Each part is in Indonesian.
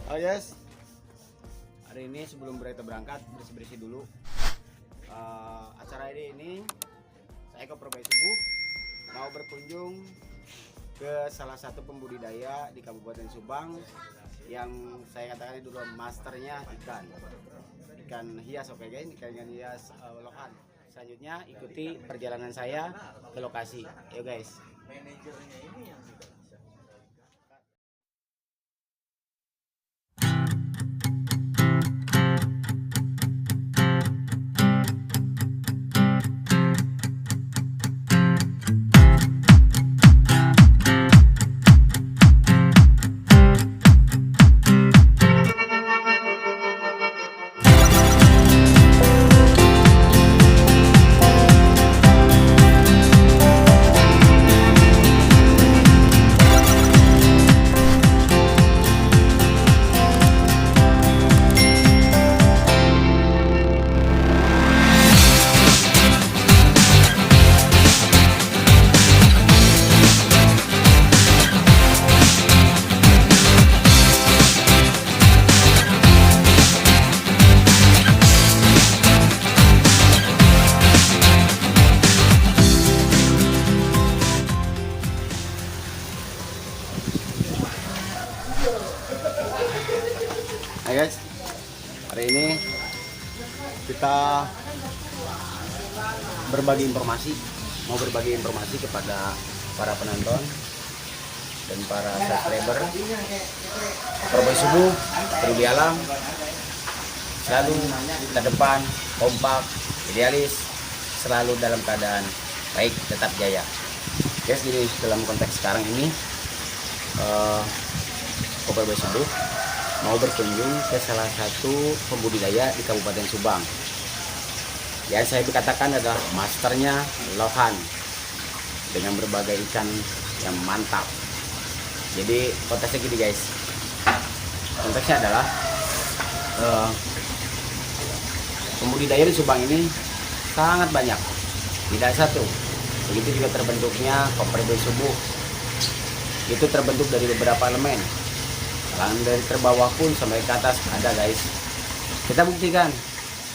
Halo guys, hari ini sebelum kita berangkat bersih-bersih dulu. Acara ini saya ke Perbaik Subuh mau berkunjung ke salah satu pembudidaya di Kabupaten Subang yang saya katakan dulu masternya ikan hias, oke guys, ikan hias lokan. Selanjutnya ikuti perjalanan saya ke lokasi, yuk guys. Manajernya ini yang Hai guys, hari ini kita mau berbagi informasi kepada para penonton dan para subscriber. Perbaik Subuh, peduli alam, selalu ke depan, kompak, idealis, selalu dalam keadaan baik, tetap jaya. Guys, jadi dalam konteks sekarang ini, Perbaik Subuh mau berkunjung ke salah satu pembudidaya di Kabupaten Subang. Yang saya dikatakan adalah masternya lohan dengan berbagai ikan yang mantap. Jadi konteksnya gini guys, konteksnya adalah pembudidaya di Subang ini sangat banyak, tidak satu. Begitu juga terbentuknya Perbaik Subuh, itu terbentuk dari beberapa elemen. Dari terbawah pun sampai ke atas ada guys. Kita buktikan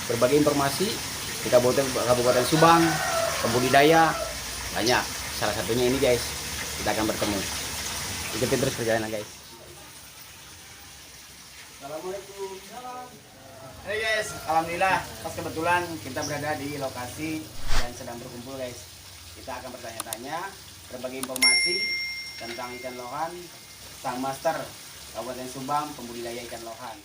berbagai informasi di Kabupaten Subang, pembudidaya banyak. Salah satunya ini guys, kita akan bertemu. Ikuti terus perjalanan guys. Assalamualaikum. Hey guys, alhamdulillah pas kebetulan kita berada di lokasi dan sedang berkumpul guys. Kita akan bertanya-tanya berbagai informasi tentang ikan lohan sang master Kabupaten Subang, pembudidaya ikan lohan.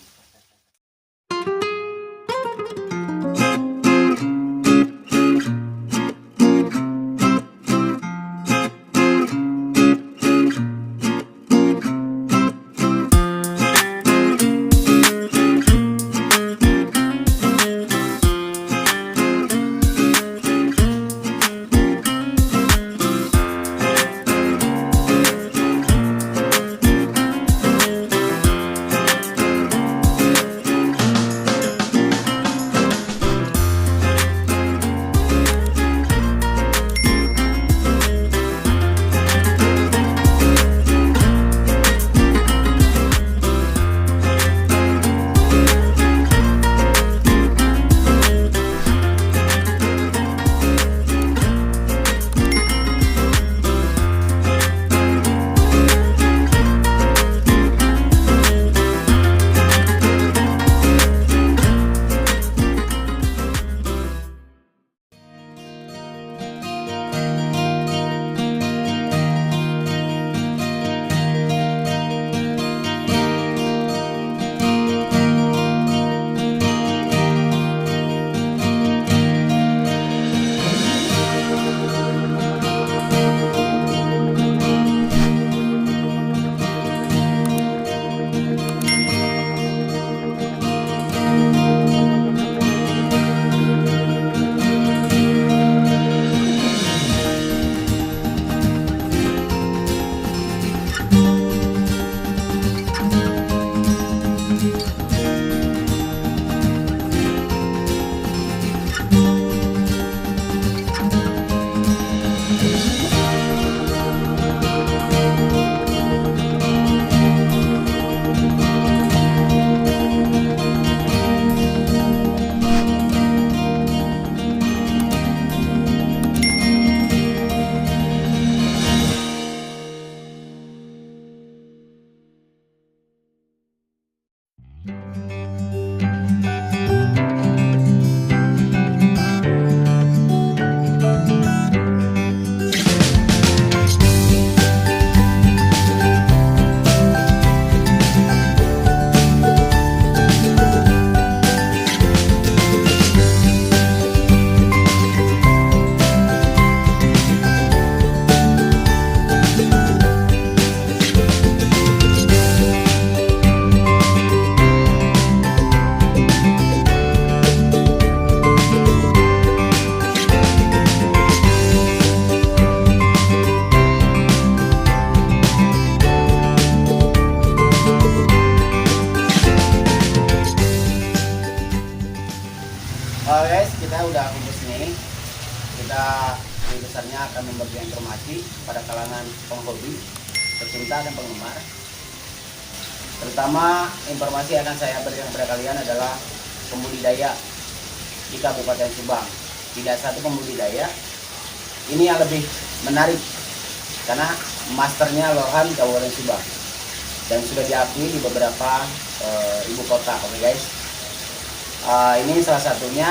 pada kalangan penghobi, pecinta dan penggemar. Terutama informasi yang akan saya berikan kepada kalian adalah pembudidaya di Kabupaten Subang. Tidak satu pembudidaya, ini yang lebih menarik karena masternya Lohan Kabupaten Subang dan sudah diakui di beberapa ibu kota. Oke guys, ini salah satunya.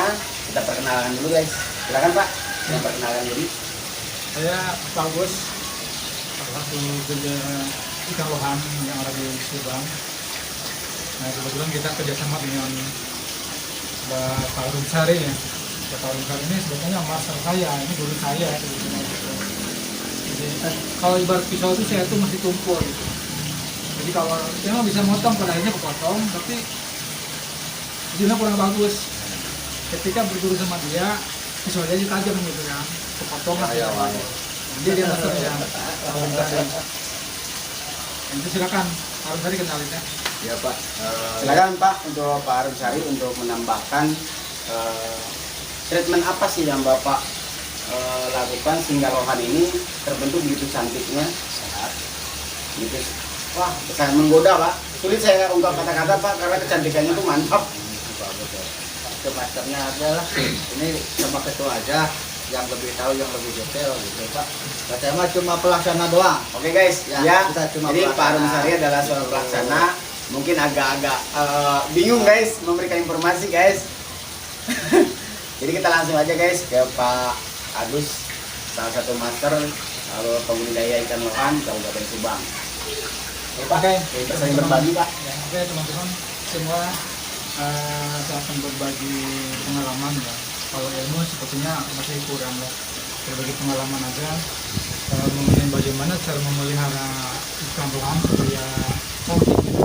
Kita perkenalkan dulu guys. Silakan Pak, yang perkenalkan diri. Saya Pak Agus, salah satu jajaran ikan lohan yang ada di Subang. Nah, kebetulan kita kerjasama dengan Pak Rumsari ya. Pak Rumsari ini sebetulnya master saya, ini guru saya. Jadi, kalau ibarat pisau itu saya tuh masih tumpul gitu. Jadi kalau memang bisa motong, pada akhirnya kepotong, tapi hasilnya kurang bagus. Ketika berguru sama dia, pisau aja tajam gitu kan, kepotong lah. Jadi dia masternya. Itu silakan, Pak Rumsari kenalin ya. Ya Pak, silakan Pak untuk Pak Rumsari untuk menambahkan treatment apa sih yang Bapak lakukan sehingga lohan ini terbentuk begitu cantiknya, sehat, gitu. Wah, sangat menggoda Pak. Sulit saya ungkap kata-kata Pak karena kecantikannya itu mantap. Itu masternya adalah ini sama ketua aja yang lebih tahu, yang lebih detail gitu Pak. Saya mah cuma pelaksana doang. Oke guys, ya. Kita cuma Jadi Pak pelaksana. Rumsari adalah seorang pelaksana. Mungkin agak-agak bingung guys memberikan informasi guys. Jadi kita langsung aja guys ke Pak Agus, salah satu master pembudidaya ikan lohan Kabupaten Subang. Oke, Kita sering berbagi Pak. Ya, oke teman-teman semua, saya akan berbagi pengalaman ya. Kalau ilmu sepertinya masih kurang lah. Berbagi pengalaman aja mengenai bagaimana cara memelihara ikan lohan supaya cantik gitu,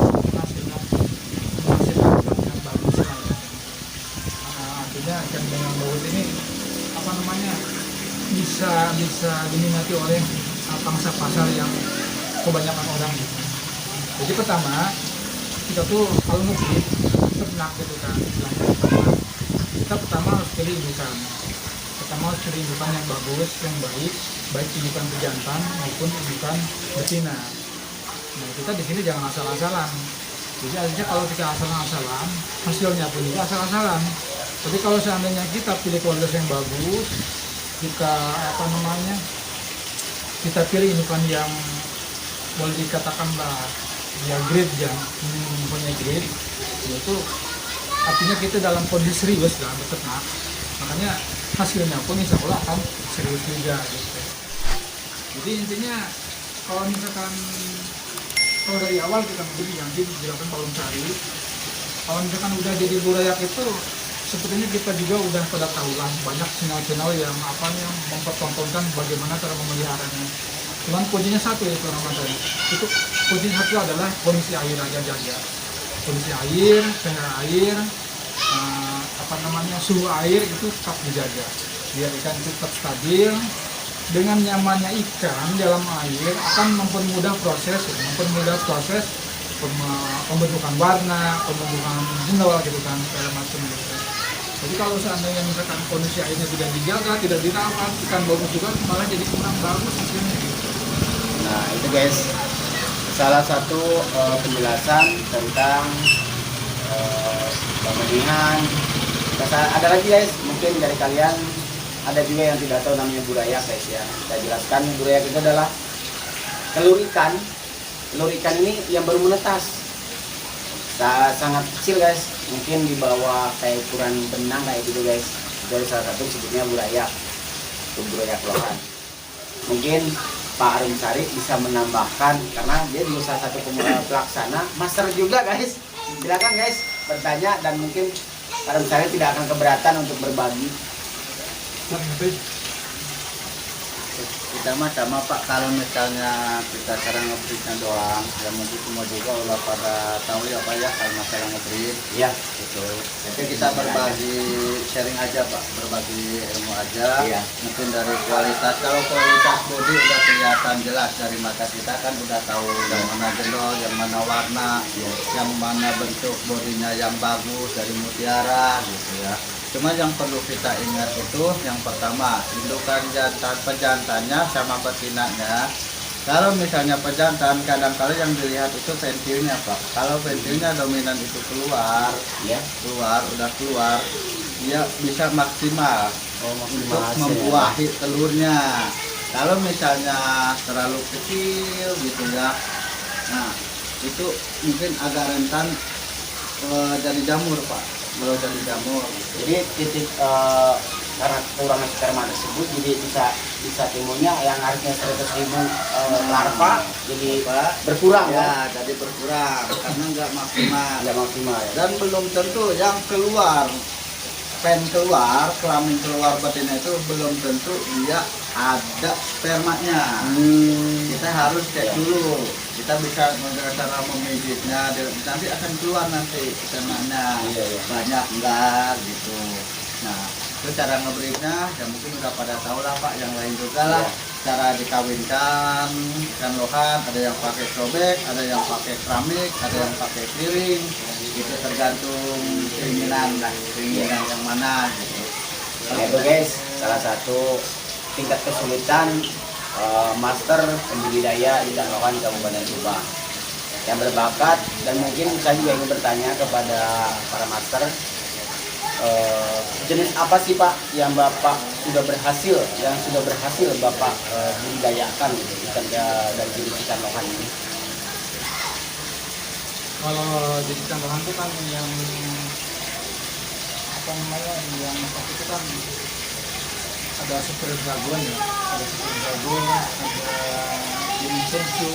menghasilkan ikan yang bagus lah ya. Artinya ikan yang bagus ini apa namanya bisa diminati oleh pangsa pasar yang kebanyakan orang gitu. Jadi pertama kita tuh kalau ngebreed ternak gitu kan, kita pertama harus pilih indukan. Pertama harus pilih indukan yang bagus, yang baik indukan pejantan maupun indukan betina. Nah kita di sini jangan asal-asalan. Jadi artinya kalau kita asal-asalan, hasilnya pun juga asal-asalan. Tapi kalau seandainya kita pilih kualitas yang bagus, kita kita pilih indukan yang boleh dikatakanlah ya grade ya, mempunyai grade, yaitu artinya kita dalam kondisi serius dalam beternak, makanya hasilnya pun insya Allah akan serius juga gitu. Jadi intinya kalau misalkan dari awal kita membeli yang dijelaskan Pak Rumsari, kalau misalkan udah jadi burayak itu sebetulnya kita juga udah pada tahu lah banyak channel-channel yang mempertontonkan bagaimana cara memeliharanya. Cuman kuncinya satu ya teman-teman saya. Itu kunci satu adalah kondisi air aja jaga. Kondisi air, pH air, suhu air itu tetap dijaga. Biar ikan itu tetap stabil. Dengan nyamannya ikan dalam air akan mempermudah proses pembentukan warna, pembentukan jendol gitu kan, segala macam gitu. Jadi kalau seandainya misalkan kondisi airnya tidak dijaga, tidak dirawat, ikan bagus juga malah jadi kurang bagus hasilnya gitu. Nah itu guys, salah satu penjelasan tentang pembenihan. Ada lagi guys, mungkin dari kalian ada juga yang tidak tahu namanya burayak guys ya. Kita jelaskan, burayak itu adalah telur ikan. Telur ikan ini yang baru menetas, sangat kecil guys, mungkin di bawah kayak ukuran benang kayak gitu guys. Dari salah satu sebutnya burayak, itu burayak lohan. Mungkin Pak Rumsari bisa menambahkan karena dia juga salah satu pelaksana, master juga guys. Silakan guys bertanya dan mungkin Pak Rumsari tidak akan keberatan untuk berbagi. Kita mah sama Pak, kalau misalnya kita cara ngebreednya doang, ya mungkin semua juga udah pada tahu ya Pak ya kalau masalah ngebreed. Iya, Gitu. Jadi kita berbagi sharing aja Pak, berbagi ilmu aja. Iya. Mungkin dari kualitas, kalau kualitas body udah kelihatan jelas dari mata kita kan udah tahu yang mana jendol, yang mana warna, yang mana bentuk bodinya yang bagus dari mutiara gitu ya. Cuma yang perlu kita ingat itu yang pertama, indukan jantan pejantannya sama betinanya. Kalau misalnya pejantan, kadang-kala yang dilihat itu ventilnya Pak. Kalau ventilnya dominan itu keluar, Ya. udah keluar, dia bisa maksimal Oh, untuk hasil ya, membuahi telurnya. Kalau misalnya terlalu kecil gitu ya, nah itu mungkin agak rentan jadi jamur Pak, kalau jadi jamur. Jadi titik karena kekurangan sperma tersebut jadi bisa timbulnya yang harusnya 100.000 larva jadi Pak, berkurang ya, jadi berkurang karena nggak maksimal. nggak maksimal ya. Dan belum tentu yang keluar, kelamin keluar betina itu belum tentu dia ada spermanya. Kita harus cek Ya. dulu. Kita bisa dengan cara memijitnya, nanti akan keluar nanti spermanya. Iya, iya. Banyak enggak gitu. Nah, itu cara ngebreednya, ya mungkin udah pada tahu lah Pak, yang lain juga lah. Iya. Cara dikawinkan ikan lohan, ada yang pakai cobek, ada yang pakai keramik, ada yang pakai piring. Itu tergantung keinginan lah, keinginan yang mana gitu. Nah, itu guys, salah satu tingkat kesulitan master pembudidaya ikan lohan Kabupaten Subang yang berbakat, dan mungkin saya juga ingin bertanya kepada para master, jenis apa sih Pak yang Bapak sudah berhasil Bapak budidayakan gitu, ikan dari jenis ikan lohan ini? Kalau di ikan lohan itu kan yang apa namanya, yang satu itu kan ada super dragon ya, ada super dragon, ada jenis sensu,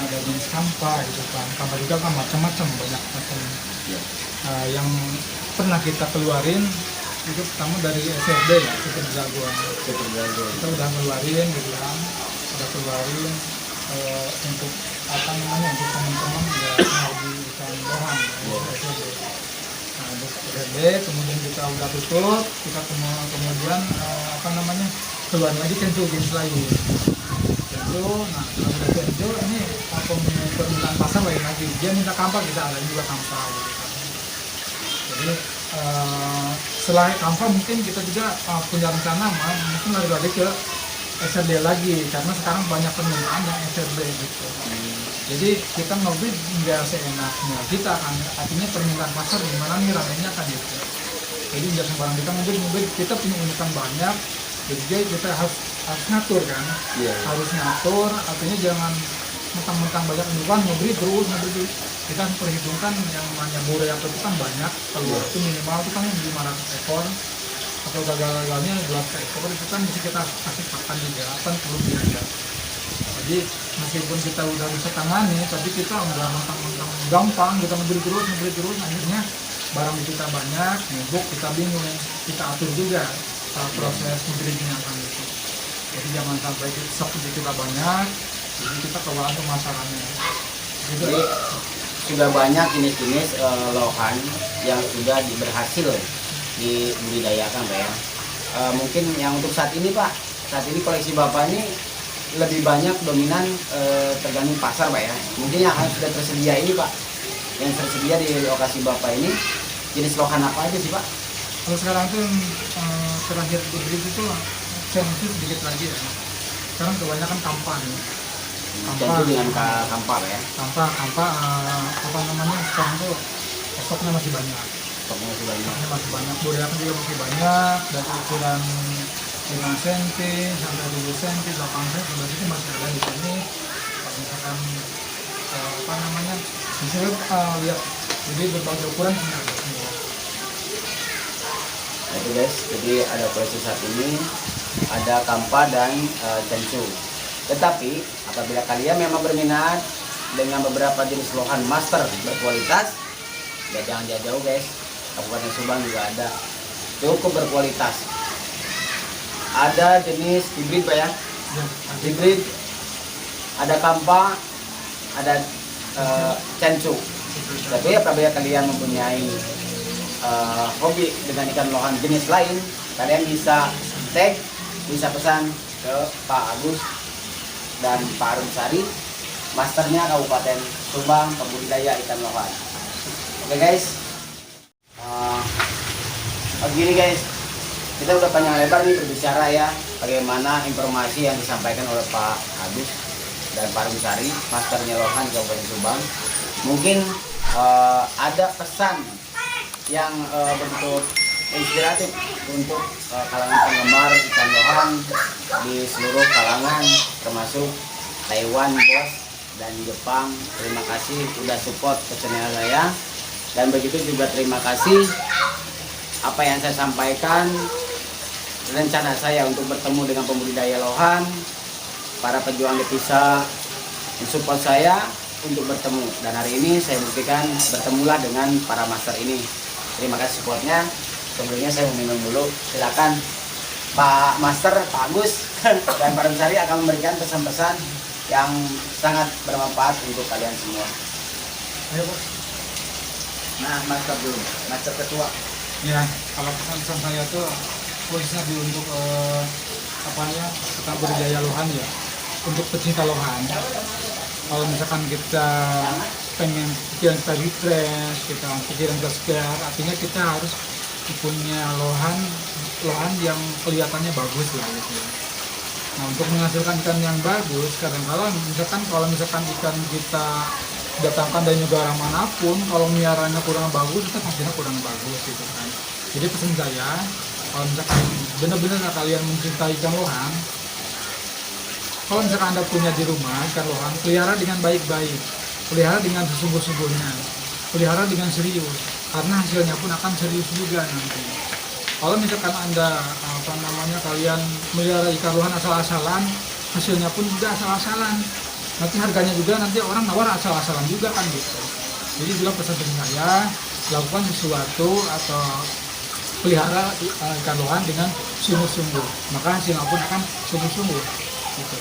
ada jenis kampa gitu kan. Kampa juga kan macam-macam, banyak macam. Yang pernah kita keluarin itu pertama dari SRD ya, super dragon. Kita udah keluarin gitu kan, untuk apa namanya, untuk teman-teman ya mau di ikan lohan ya, SRD. Nah, untuk SRD kemudian kita udah tutup, kita kemudian apa namanya, keluar lagi tentu jenis lain. Tentu, nah kalau udah tentu ini permintaan pasar lain lagi, dia minta kampa, kita ada juga kampa gitu kan. Jadi setelah kampa mungkin kita juga punya rencana mungkin lari ke SRD lagi, karena sekarang banyak permintaan yang SRD gitu. Jadi kita ngebreed nggak seenaknya kita kan, artinya permintaan pasar gimana nih ramenya kan gitu. Jadi nggak sembarang kita ngebreed, kita punya unikan banyak, jadi kita harus ngatur kan. Harus ngatur, artinya jangan mentang-mentang banyak unikan ngebreed terus. Kita harus perhitungkan yang namanya borea itu kan banyak, kalau itu minimal itu kan 500 ekor atau gagal-gagalnya 12 ekor, itu kan mesti kita kasih pakan juga, kan perlu dijaga. Jadi meskipun kita udah bisa tangani, tapi kita udah mentang-mentang gampang, kita ngebreed terus, akhirnya barang kita banyak, numpuk, kita bingung, kita atur juga proses ngebreednya kan gitu. Jadi jangan sampai stok kita banyak, jadi kita kewalahan pemasarannya. Gitu. Jadi sudah banyak jenis-jenis lohan yang sudah berhasil dibudidayakan Pak ya. Mungkin yang untuk saat ini Pak, koleksi Bapak ini lebih banyak dominan tergantung pasar Pak ya. Mungkin yang sudah tersedia ini Pak, yang tersedia di lokasi Bapak ini jenis lohan apa aja sih Pak? Kalau sekarang tuh terakhir dibeli itu sensu sedikit lagi ya. Sekarang kebanyakan kampa nih. Tentu dengan kampa Pak ya. Kampa apa namanya, sekarang tuh stoknya masih banyak. Stoknya masih banyak, boreakan juga masih banyak, dari ukuran 5 cm sampai 7 cm, 8 cm, itu masih ada di sini. Kalau misalkan apa namanya, bisa lihat, jadi berbagai ukuran punya ada semua. Nah itu guys, jadi ada koleksi saat ini, ada kampa dan sensu. Tetapi apabila kalian memang berminat dengan beberapa jenis lohan master berkualitas, ya jangan jauh-jauh guys. Kabupaten Subang juga ada, cukup berkualitas. Ada jenis hibrid Pak ya, hibrid, ada kampa, ada sensu. Tapi apabila kalian mempunyai hobi dengan ikan lohan jenis lain, kalian bisa tag, bisa pesan ke Pak Agus dan Pak Arumsari, masternya Kabupaten Subang pembudidaya ikan lohan. Oke guys, Gini guys, kita udah panjang lebar nih berbicara ya bagaimana informasi yang disampaikan oleh Pak Agus dan Pak Gusari, Masternya Lohan Kabupaten Subang. Mungkin ada pesan yang bentuk inspiratif untuk kalangan penggemar ikan lohan di seluruh kalangan, termasuk Taiwan bos dan Jepang. Terima kasih udah support ke channel saya, dan begitu juga terima kasih apa yang saya sampaikan, rencana saya untuk bertemu dengan pembudidaya lohan, para pejuang devisa mensupport saya untuk bertemu, dan hari ini saya buktikan bertemulah dengan para master ini. Terima kasih supportnya. Sebelumnya saya mau minum dulu, silakan Pak Master, Pak Agus dan Pak Gusari akan memberikan pesan-pesan yang sangat bermanfaat untuk kalian semua. Ayo Pak. Nah, master dulu, master ketua. Ya, kalau pesan-pesan saya tuh khususnya untuk kita budidaya lohan ya, untuk pecinta lohan. Kalau misalkan kita pengen pikiran kita refresh, kita pikiran kita segar, artinya kita harus punya lohan yang kelihatannya bagus lah gitu ya. Nah, untuk menghasilkan ikan yang bagus, kadang-kadang kalau misalkan ikan kita datangkan dari negara manapun, kalau miaranya kurang bagus, itu hasilnya kurang bagus gitu kan. Jadi pesan saya, kalau misalkan benar-benar kalian mencintai ikan lohan, kalau misalkan Anda punya di rumah ikan lohan, pelihara dengan baik-baik, pelihara dengan sesungguh-sungguhnya, pelihara dengan serius, karena hasilnya pun akan serius juga nanti. Kalau misalkan Anda kalian melihara ikan lohan asal-asalan, hasilnya pun juga asal-asalan. Nanti harganya juga nanti orang nawar asal-asalan juga kan gitu. Jadi juga pesan dari saya, lakukan sesuatu atau pelihara ikan lohan dengan sungguh-sungguh, maka hasilnya pun akan sungguh-sungguh. Gitu.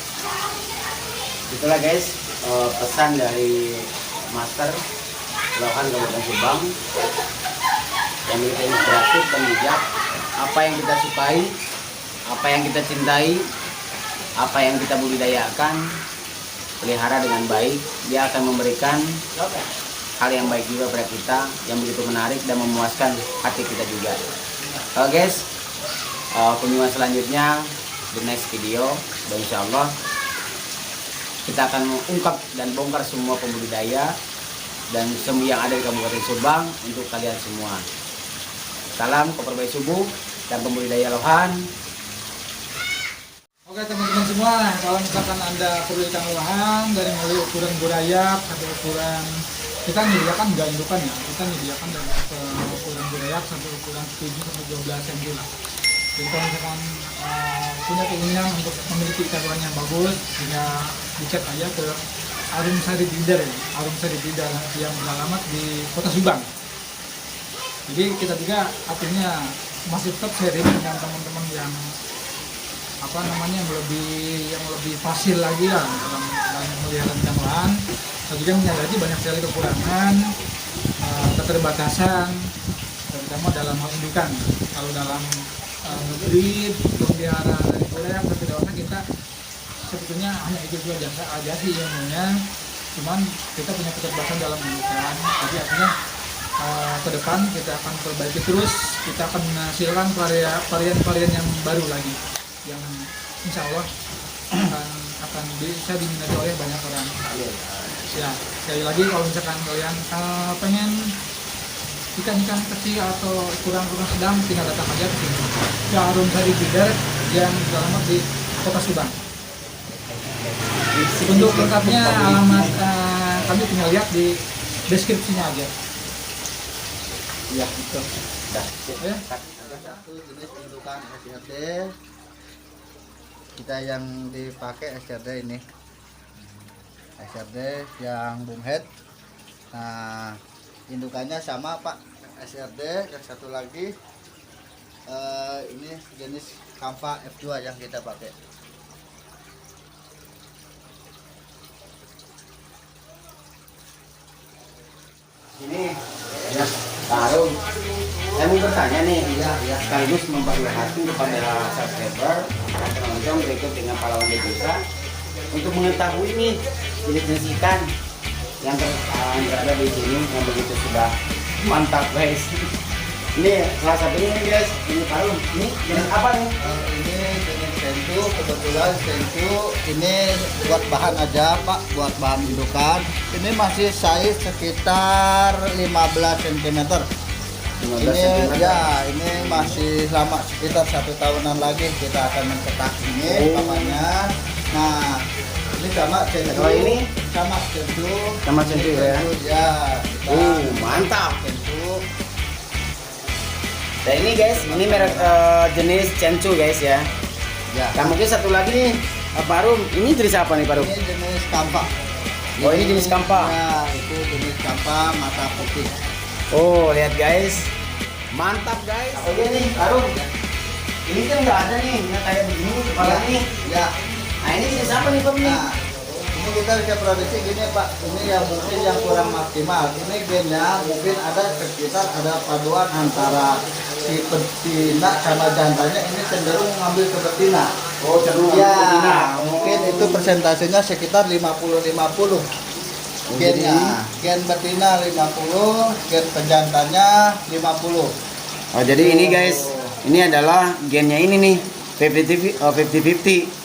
Itulah guys, pesan dari Master Lohan Kabupaten Subang yang begitu inspiratif dan bijak. Apa yang kita sukai, apa yang kita cintai, apa yang kita budidayakan, pelihara dengan baik, dia akan memberikan hal yang baik juga pada kita, yang begitu menarik dan memuaskan hati kita juga. Oke guys, kunjungan selanjutnya di next video, dan insya Allah kita akan mengungkap dan bongkar semua pembudidaya dan semua yang ada di Kabupaten Subang untuk kalian semua. Salam Koper Bayi Subuh dan pembudidaya lohan. Oke teman-teman semua, kalau misalkan Anda perlu ikan lohan dari mulai ukuran burayak sampai ukuran, kita menyediakan enggak indukan ya, kita menyediakan dari ukuran burayak sampai ukuran 7 sampai 12 cm lah. Jadi kalau misalkan punya keinginan untuk memiliki ikan lohan yang bagus, bisa dicek aja ke Arum Sari Breeder ya, Arum Sari Breeder yang beralamat di Kota Subang. Jadi kita juga artinya masih tetap sharing dengan teman-teman yang yang lebih fasil lagi lah dalam melihara ikan lohan. Kita juga menyadari banyak sekali kekurangan, keterbatasan, terutama dalam hal indukan. Kalau dalam ngebreed, pelihara dari burayak sampai dewasa, kita sebetulnya hanya itu jasa aja sih ilmunya. Cuman kita punya keterbatasan dalam indukan. Jadi artinya ke depan kita akan perbaiki terus, kita akan menghasilkan varian-varian yang baru lagi yang insya Allah akan bisa diminati oleh banyak orang. Ya, sekali lagi kalau misalkan kalian pengen ikan-ikan kecil atau kurang-kurang sedang, tinggal datang aja ke sini ke Arum Sari Breeder yang beralamat di Kota Subang. Untuk lengkapnya alamat kami tinggal lihat di deskripsinya aja. Ya, itu. Ya. Ada satu jenis indukan SRD. Kita yang dipakai SRD ini. SRD yang boom head. Nah, indukannya sama Pak, SRD. Yang satu lagi ini jenis Kampa F2 yang kita pakai. Ini ya, Arum. Saya mau bertanya nih, sekaligus memperlihatkan kepada subscriber dan penonton berikut dengan pahlawan devisa untuk mengetahui nih jenis ikan yang berada di sini yang begitu sudah mantap guys. Ini salah satunya nih guys, ini Parum. Ini jenis apa nih? Ini jenis sentu, kebetulan sentu ini buat bahan aja Pak, buat bahan indukan. Ini masih size sekitar 15 cm. 15 Ini cm. ya, ini masih lama, sekitar 1 tahunan lagi kita akan mencetak ini papanya. Nah, ini sama sentu. Kalau ini? Sama sentu. Sama sentu ya? Ya. Mantap. Sentu. Nah ini guys, ini merek jenis Cencu guys ya. Ya. Nah mungkin satu lagi nih, Parum. Ini jenis apa nih Parum? Ini jenis kampak. Oh, ini jenis kampak. Ya, itu jenis kampak mata putih. Oh lihat guys, mantap guys. Oh iya nih Parum. Ini kan nggak ada nih, yang kayak begini kepala nih. Ya. Nah ini jenis apa nih Parum nih? Nah, ini kita bisa produksi gini Pak. Ini yang mungkin yang kurang maksimal. Ini gennya mungkin ada sekitar ada paduan antara si betina sama jantannya. Ini cenderung mengambil ke betina. Oh cenderung Ya, betina. mungkin itu persentasenya sekitar 50-50. Gennya, gen betina 50, gen pejantannya 50. Oh jadi ini guys, ini adalah gennya ini nih 50-50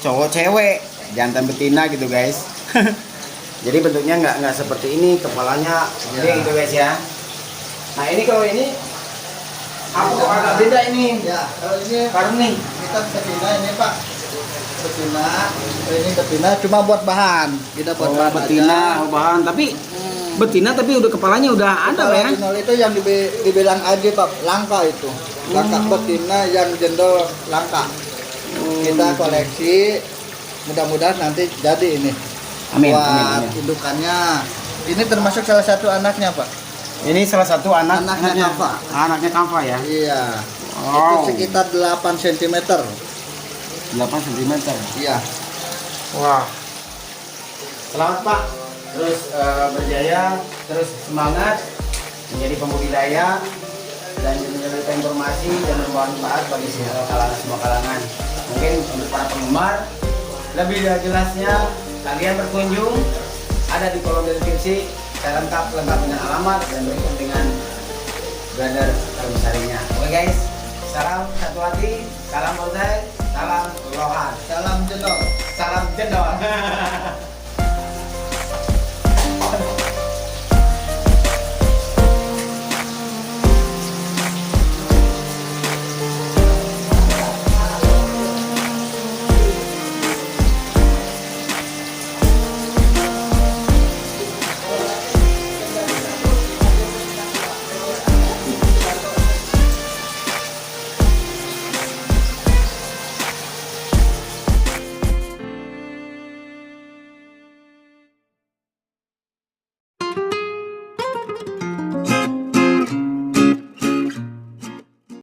cowok cewek jantan betina gitu guys. Jadi bentuknya nggak seperti ini, kepalanya gede Ya. gitu guys ya. Nah ini kalau ini apa kok agak beda ini? Ya, kalau ini Parum nih. kita betina ini Pak. Betina, ini betina cuma buat bahan. Kita buat bahan betina, aja. bahan tapi betina tapi udah kepalanya udah ada Kalau ya. original itu yang dibilang aja Pak, langka itu. Langka betina yang jendol langka. Kita koleksi, mudah-mudahan nanti jadi ini. Amin, Buat amin, amin. indukannya. Ini termasuk salah satu anaknya Pak. Ini salah satu Anaknya Kava. Anaknya Kava ya. Iya. Wow. Itu sekitar 8 cm. 8 cm. Iya. Wah. Selamat Pak. Terus berjaya, terus semangat menjadi pembudidaya dan memberikan informasi dan bermanfaat bagi semua kalangan. Mungkin untuk para penggemar lebih jelasnya kalian berkunjung ada di kolom deskripsi saya lengkap dengan alamat dan berikut dengan brother Sarinya. Oke guys, salam satu hati, salam bonsai, salam lohan, Salam jendol. salam jendol.